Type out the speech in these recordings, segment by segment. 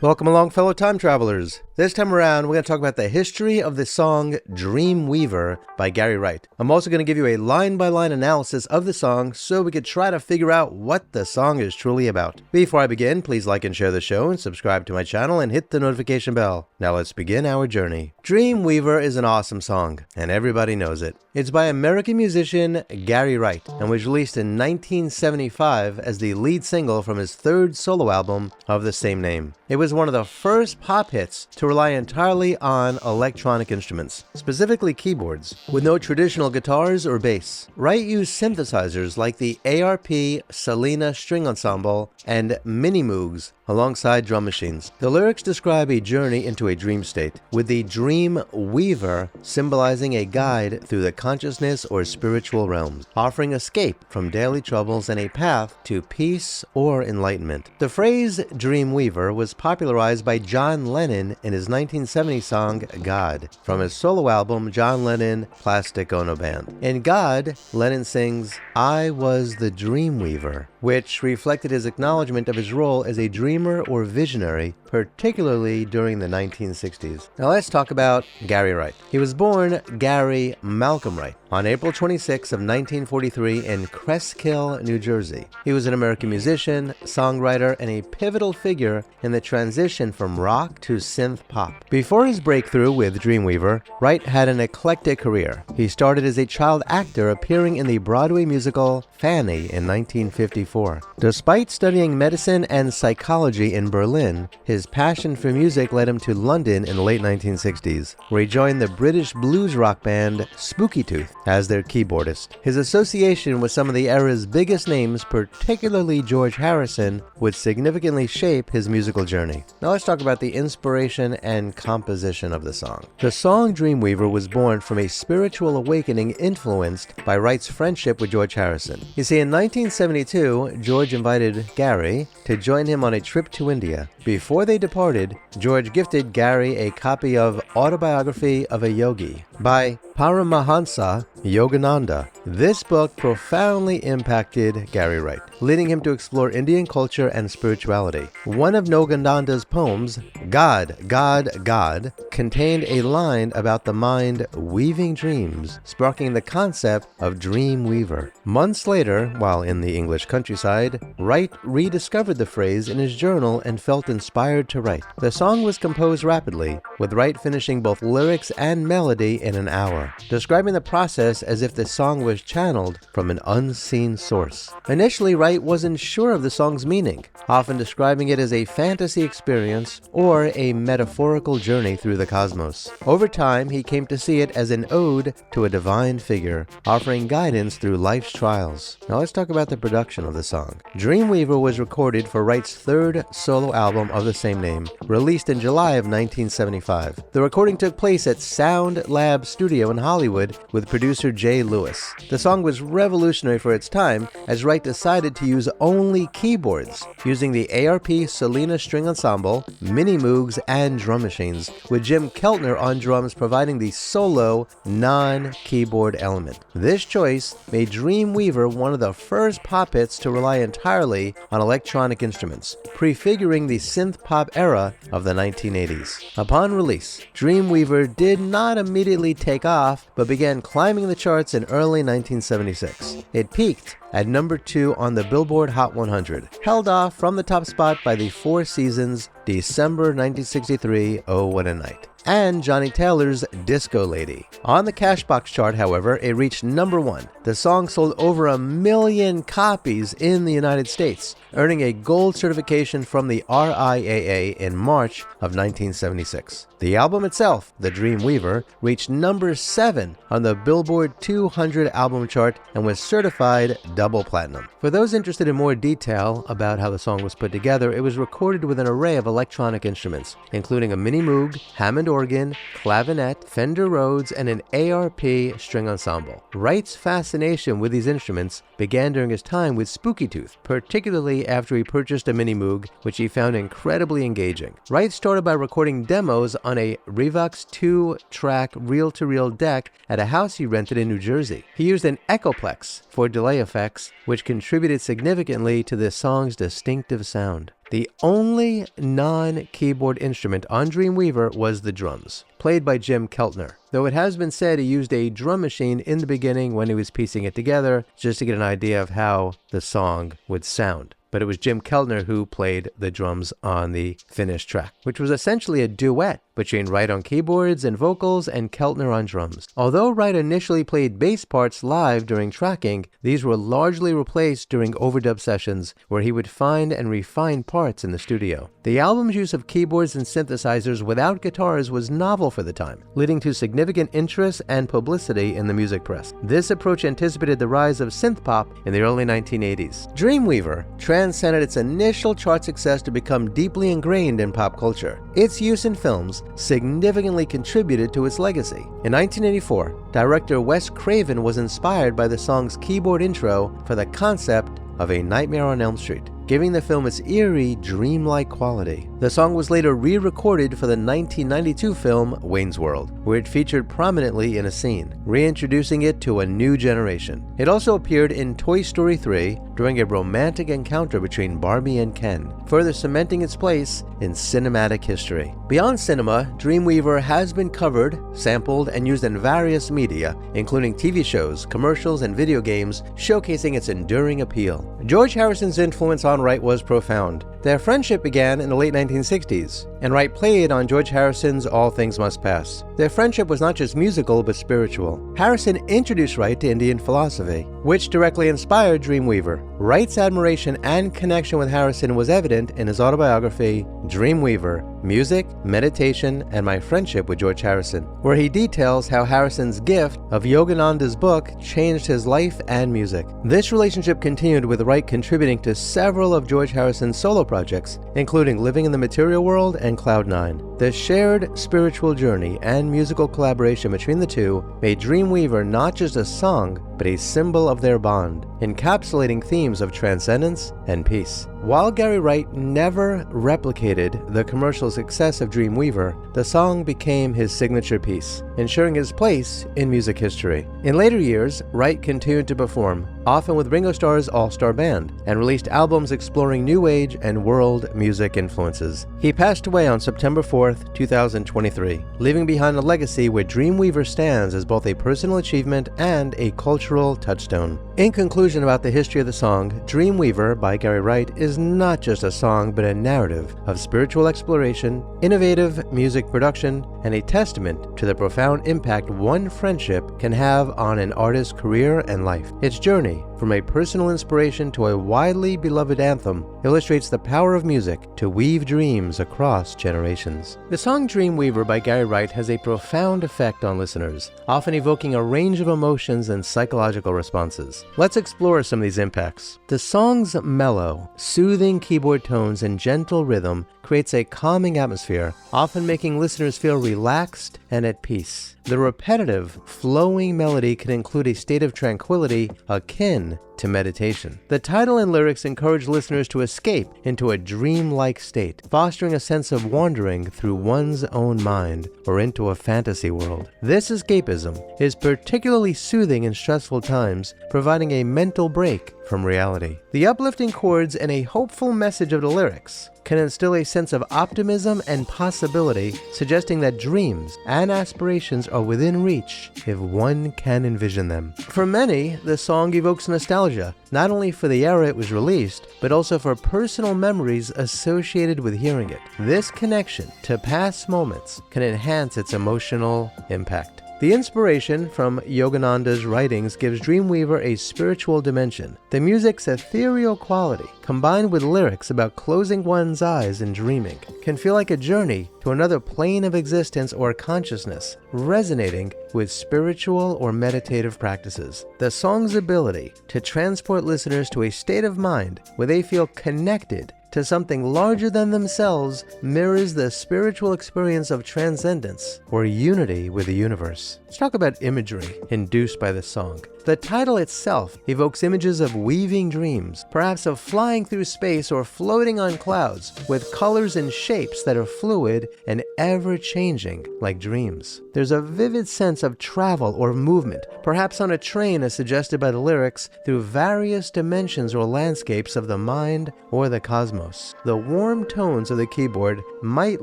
Welcome along, fellow time travelers. This time around, we're going to talk about the history of the song Dream Weaver by Gary Wright. I'm also going to give you a line-by-line analysis of the song so we could try to figure out what the song is truly about. Before I begin, please like and share the show and subscribe to my channel and hit the notification bell. Now let's begin our journey. Dream Weaver is an awesome song, and everybody knows it. It's by American musician Gary Wright and was released in 1975 as the lead single from his third solo album of the same name. It was one of the first pop hits to rely entirely on electronic instruments, specifically keyboards, with no traditional guitars or bass. Wright used synthesizers like the ARP Selena String Ensemble and Mini Moogs alongside drum machines. The lyrics describe a journey into a dream state, with the Dream Weaver symbolizing a guide through the consciousness or spiritual realms, offering escape from daily troubles and a path to peace or enlightenment. The phrase Dream Weaver was popularized by John Lennon in his 1970 song God, from his solo album John Lennon Plastic Ono Band. In God, Lennon sings, "I was the Dream Weaver," which reflected his acknowledgement of his role as a dreamer or visionary, particularly during the 1960s. Now let's talk about Gary Wright. He was born Gary Malcolm Wright on April 26 of 1943 in Cresskill, New Jersey. He was an American musician, songwriter, and a pivotal figure in the transition from rock to synth pop. Before his breakthrough with Dreamweaver, Wright had an eclectic career. He started as a child actor appearing in the Broadway musical Fanny in 1954. Despite studying medicine and psychology in Berlin, his passion for music led him to London in the late 1960s, where he joined the British blues rock band Spooky Tooth as their keyboardist. His association with some of the era's biggest names, particularly George Harrison, would significantly shape his musical journey. Now let's talk about the inspiration and composition of the song. The song Dreamweaver was born from a spiritual awakening influenced by Wright's friendship with George Harrison. You see, in 1972, George invited Gary to join him on a trip to India. Before they departed, George gifted Gary a copy of Autobiography of a Yogi by Paramahansa Yogananda. This book profoundly impacted Gary Wright, leading him to explore Indian culture and spirituality. One of Yogananda's poems, God, God, God, contained a line about the mind weaving dreams, sparking the concept of Dream Weaver. Months later, while in the English countryside, Wright rediscovered the phrase in his journal and felt inspired to write. The song was composed rapidly, with Wright finishing both lyrics and melody in an hour, describing the process as if the song was channeled from an unseen source. Initially, Wright wasn't sure of the song's meaning, often describing it as a fantasy experience or a metaphorical journey through the cosmos. Over time, he came to see it as an ode to a divine figure, offering guidance through life's trials. Now let's talk about the production of the song. Dreamweaver was recorded for Wright's third solo album of the same name, released in July of 1975. The recording took place at Sound Lab Studio in Hollywood with producer Jay Lewis. The song was revolutionary for its time, as Wright decided to use only keyboards, using the ARP Selena String Ensemble, Mini Moogs, and drum machines, with Jim Keltner on drums providing the solo, non-keyboard element. This choice made Dreamweaver one of the first pop hits to rely entirely on electronic instruments, prefiguring the synth pop era of the 1980s. Upon release, Dreamweaver did not immediately take off, but began climbing the charts in early 1976. It peaked at number 2 on the Billboard Hot 100, held off from the top spot by the Four Seasons' December 1963 Oh What a Night, and Johnny Taylor's Disco Lady. On the Cashbox chart, however, it reached number 1. The song sold over 1 million copies in the United States, earning a gold certification from the RIAA in March of 1976. The album itself, The Dreamweaver, reached number 7 on the Billboard 200 album chart and was certified double platinum. For those interested in more detail about how the song was put together, it was recorded with an array of electronic instruments, including a Mini Moog, Hammond organ, clavinet, Fender Rhodes, and an ARP string ensemble. Wright's fascination with these instruments began during his time with Spooky Tooth, particularly after he purchased a Mini Moog, which he found incredibly engaging. Wright started by recording demos on a Revox 2-track reel-to-reel deck at a house he rented in New Jersey. He used an Echoplex for delay effects, which contributed significantly to the song's distinctive sound. The only non-keyboard instrument on Dreamweaver was the drums, played by Jim Keltner, though it has been said he used a drum machine in the beginning when he was piecing it together just to get an idea of how the song would sound. But it was Jim Keltner who played the drums on the finished track, which was essentially a duet between Wright on keyboards and vocals and Keltner on drums. Although Wright initially played bass parts live during tracking, these were largely replaced during overdub sessions where he would find and refine parts in the studio. The album's use of keyboards and synthesizers without guitars was novel for the time, leading to significant interest and publicity in the music press. This approach anticipated the rise of synth pop in the early 1980s. Dreamweaver transcended its initial chart success to become deeply ingrained in pop culture. Its use in films significantly contributed to its legacy. In 1984, director Wes Craven was inspired by the song's keyboard intro for the concept of A Nightmare on Elm Street, giving the film its eerie, dreamlike quality. The song was later re-recorded for the 1992 film Wayne's World, where it featured prominently in a scene, reintroducing it to a new generation. It also appeared in Toy Story 3 during a romantic encounter between Barbie and Ken, further cementing its place in cinematic history. Beyond cinema, Dreamweaver has been covered, sampled, and used in various media, including TV shows, commercials, and video games, showcasing its enduring appeal. George Harrison's influence on Wright was profound. Their friendship began in the late 1960s, and Wright played on George Harrison's All Things Must Pass. Their friendship was not just musical, but spiritual. Harrison introduced Wright to Indian philosophy, which directly inspired Dreamweaver. Wright's admiration and connection with Harrison was evident in his autobiography, Dreamweaver, Music, Meditation, and My Friendship with George Harrison, where he details how Harrison's gift of Yogananda's book changed his life and music. This relationship continued with Wright contributing to several of George Harrison's solo projects, including Living in the Material World and Cloud9. The shared spiritual journey and musical collaboration between the two made Dreamweaver not just a song, but a symbol of their bond, encapsulating themes of transcendence and peace. While Gary Wright never replicated the commercial success of Dreamweaver, the song became his signature piece, ensuring his place in music history. In later years, Wright continued to perform, often with Ringo Starr's All-Star Band, and released albums exploring new age and world music influences. He passed away on September 4th, 2023, leaving behind a legacy where Dreamweaver stands as both a personal achievement and a cultural touchstone. In conclusion about the history of the song, Dreamweaver by Gary Wright is not just a song but a narrative of spiritual exploration, innovative music production, and a testament to the profound impact one friendship can have on an artist's career and life. Its journey from a personal inspiration to a widely beloved anthem illustrates the power of music to weave dreams across generations. The song Dreamweaver by Gary Wright has a profound effect on listeners, often evoking a range of emotions and psychological responses. Let's explore some of these impacts. The song's mellow, soothing keyboard tones and gentle rhythm creates a calming atmosphere, often making listeners feel relaxed and at peace. The repetitive, flowing melody can include a state of tranquility akin to meditation. The title and lyrics encourage listeners to escape into a dreamlike state, fostering a sense of wandering through one's own mind or into a fantasy world. This escapism is particularly soothing in stressful times, providing a mental break from reality. The uplifting chords and a hopeful message of the lyrics can instill a sense of optimism and possibility, suggesting that dreams and aspirations are within reach if one can envision them. For many, the song evokes nostalgia, not only for the era it was released, but also for personal memories associated with hearing it. This connection to past moments can enhance its emotional impact. The inspiration from Yogananda's writings gives Dreamweaver a spiritual dimension. The music's ethereal quality, combined with lyrics about closing one's eyes and dreaming, can feel like a journey to another plane of existence or consciousness, resonating with spiritual or meditative practices. The song's ability to transport listeners to a state of mind where they feel connected to something larger than themselves mirrors the spiritual experience of transcendence or unity with the universe. Let's talk about imagery induced by the song. The title itself evokes images of weaving dreams, perhaps of flying through space or floating on clouds, with colors and shapes that are fluid and ever-changing, like dreams. There's a vivid sense of travel or movement, perhaps on a train as suggested by the lyrics, through various dimensions or landscapes of the mind or the cosmos. The warm tones of the keyboard might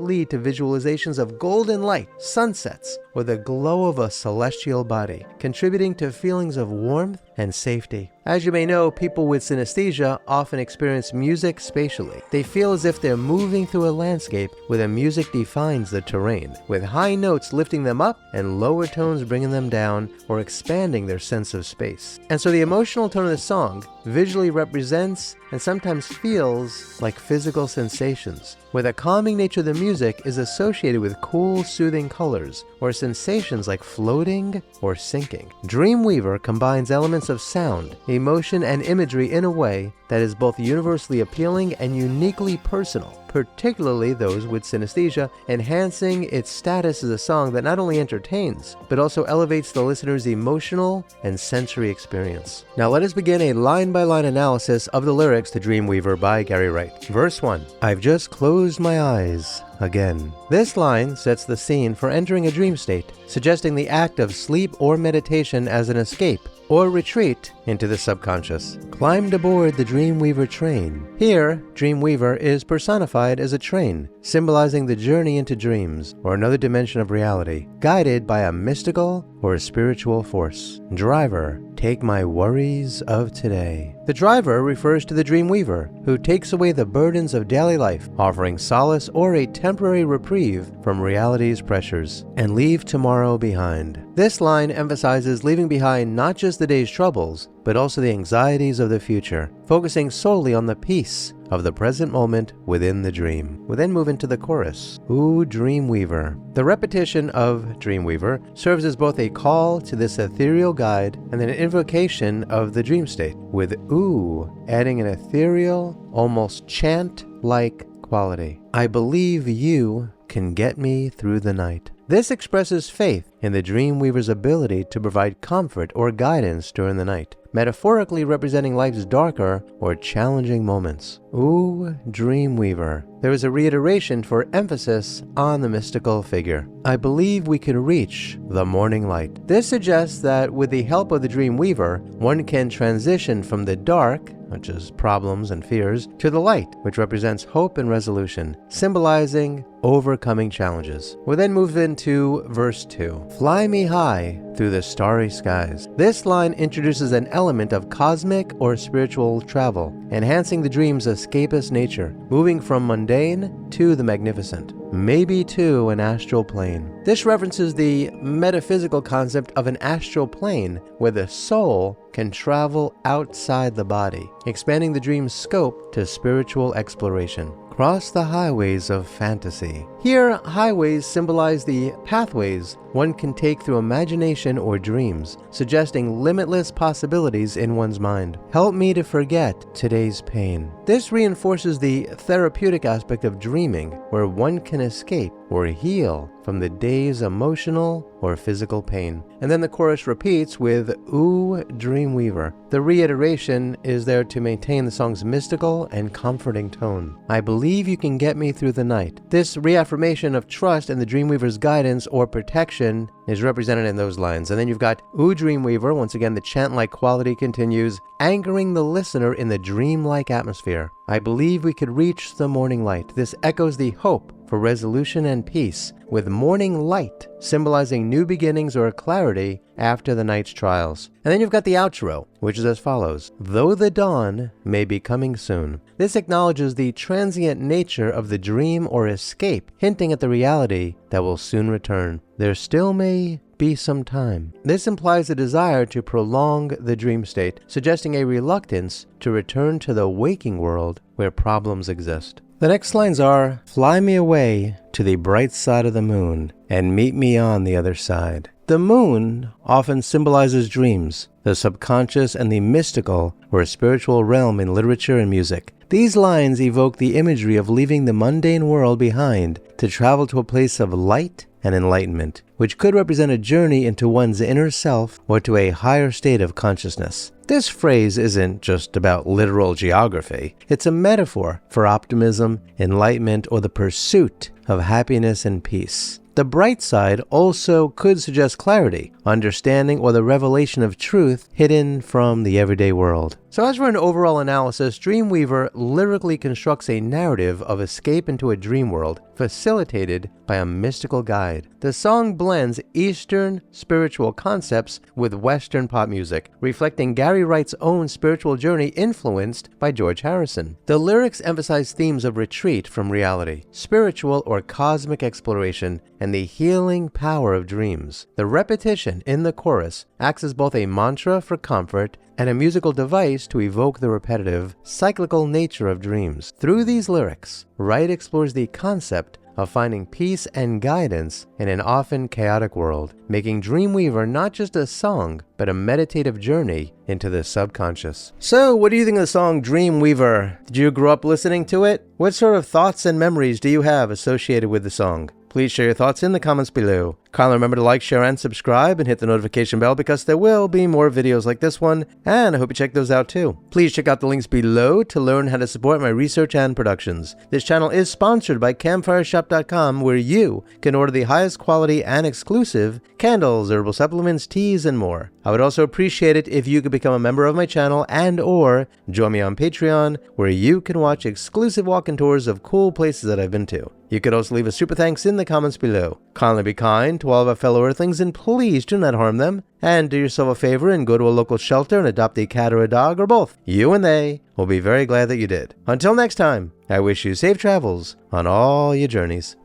lead to visualizations of golden light, sunsets, or the glow of a celestial body, contributing to feelings of warmth and safety. As you may know, people with synesthesia often experience music spatially. They feel as if they're moving through a landscape where the music defines the terrain, with high notes lifting them up and lower tones bringing them down or expanding their sense of space. And so the emotional tone of the song visually represents and sometimes feels like physical sensations, where the calming nature of the music is associated with cool, soothing colors or sensations like floating or sinking. Dreamweaver combines elements of sound, emotion, and imagery in a way that is both universally appealing and uniquely personal, particularly those with synesthesia, enhancing its status as a song that not only entertains, but also elevates the listener's emotional and sensory experience. Now let us begin a line-by-line analysis of the lyrics to Dreamweaver by Gary Wright. Verse 1. I've just closed my eyes again. This line sets the scene for entering a dream state, suggesting the act of sleep or meditation as an escape or retreat into the subconscious. Climbed aboard the Dreamweaver train. Here, Dreamweaver is personified as a train, symbolizing the journey into dreams or another dimension of reality, guided by a mystical or a spiritual force. Driver, take my worries of today. The driver refers to the Dreamweaver, who takes away the burdens of daily life, offering solace or a temporary reprieve from reality's pressures, and leave tomorrow behind. This line emphasizes leaving behind not just the day's troubles, but also the anxieties of the future, focusing solely on the peace of the present moment within the dream. We'll then move into the chorus. Ooh, Dreamweaver. The repetition of Dreamweaver serves as both a call to this ethereal guide and an invocation of the dream state, with ooh adding an ethereal, almost chant-like quality. I believe you can get me through the night. This expresses faith in the Dreamweaver's ability to provide comfort or guidance during the night, metaphorically representing life's darker or challenging moments. Ooh, Dreamweaver. There is a reiteration for emphasis on the mystical figure. I believe we can reach the morning light. This suggests that with the help of the Dreamweaver, one can transition from the dark, which is problems and fears, to the light, which represents hope and resolution, symbolizing overcoming challenges. We'll then move into verse 2. Fly me high through the starry skies. This line introduces an element of cosmic or spiritual travel, enhancing the dream's escapist nature, moving from mundane to the magnificent, maybe to an astral plane. This references the metaphysical concept of an astral plane where the soul can travel outside the body, expanding the dream's scope to spiritual exploration. Cross the highways of fantasy. Here, highways symbolize the pathways one can take through imagination or dreams, suggesting limitless possibilities in one's mind. Help me to forget today's pain. This reinforces the therapeutic aspect of dreaming, where one can escape or heal from the day's emotional or physical pain. And then the chorus repeats with Ooh, Dreamweaver. The reiteration is there to maintain the song's mystical and comforting tone. I believe you can get me through the night. This reaffirmation of trust in the Dreamweaver's guidance or protection is represented in those lines. And then you've got Ooh, Dreamweaver. Once again, the chant-like quality continues, anchoring the listener in the dream-like atmosphere. I believe we could reach the morning light. This echoes the hope for resolution and peace, with morning light symbolizing new beginnings or clarity after the night's trials. And then you've got the outro, which is as follows. Though the dawn may be coming soon. This acknowledges the transient nature of the dream or escape, hinting at the reality that will soon return. There still may be some time. This implies a desire to prolong the dream state, suggesting a reluctance to return to the waking world where problems exist. The next lines are, fly me away to the bright side of the moon and meet me on the other side. The moon often symbolizes dreams, the subconscious and the mystical or spiritual realm in literature and music. These lines evoke the imagery of leaving the mundane world behind to travel to a place of light and enlightenment, which could represent a journey into one's inner self or to a higher state of consciousness. This phrase isn't just about literal geography. It's a metaphor for optimism, enlightenment, or the pursuit of happiness and peace. The bright side also could suggest clarity, understanding, or the revelation of truth hidden from the everyday world. So as for an overall analysis, Dreamweaver lyrically constructs a narrative of escape into a dream world, facilitated by a mystical guide. The song blends Eastern spiritual concepts with Western pop music, reflecting Gary Wright's own spiritual journey influenced by George Harrison. The lyrics emphasize themes of retreat from reality, spiritual or cosmic exploration, and the healing power of dreams. The repetition in the chorus acts as both a mantra for comfort and a musical device to evoke the repetitive, cyclical nature of dreams. Through these lyrics, Wright explores the concept of finding peace and guidance in an often chaotic world, making Dreamweaver not just a song, but a meditative journey into the subconscious. So, what do you think of the song Dreamweaver? Did you grow up listening to it? What sort of thoughts and memories do you have associated with the song? Please share your thoughts in the comments below. Kindly remember to like, share, and subscribe, and hit the notification bell because there will be more videos like this one, and I hope you check those out too. Please check out the links below to learn how to support my research and productions. This channel is sponsored by CampfireShop.com, where you can order the highest quality and exclusive candles, herbal supplements, teas, and more. I would also appreciate it if you could become a member of my channel and/or join me on Patreon, where you can watch exclusive walk-in tours of cool places that I've been to. You could also leave a super thanks in the comments below. Kindly be kind to all of our fellow Earthlings, and please do not harm them. And do yourself a favor and go to a local shelter and adopt a cat or a dog, or both. You and they will be very glad that you did. Until next time, I wish you safe travels on all your journeys.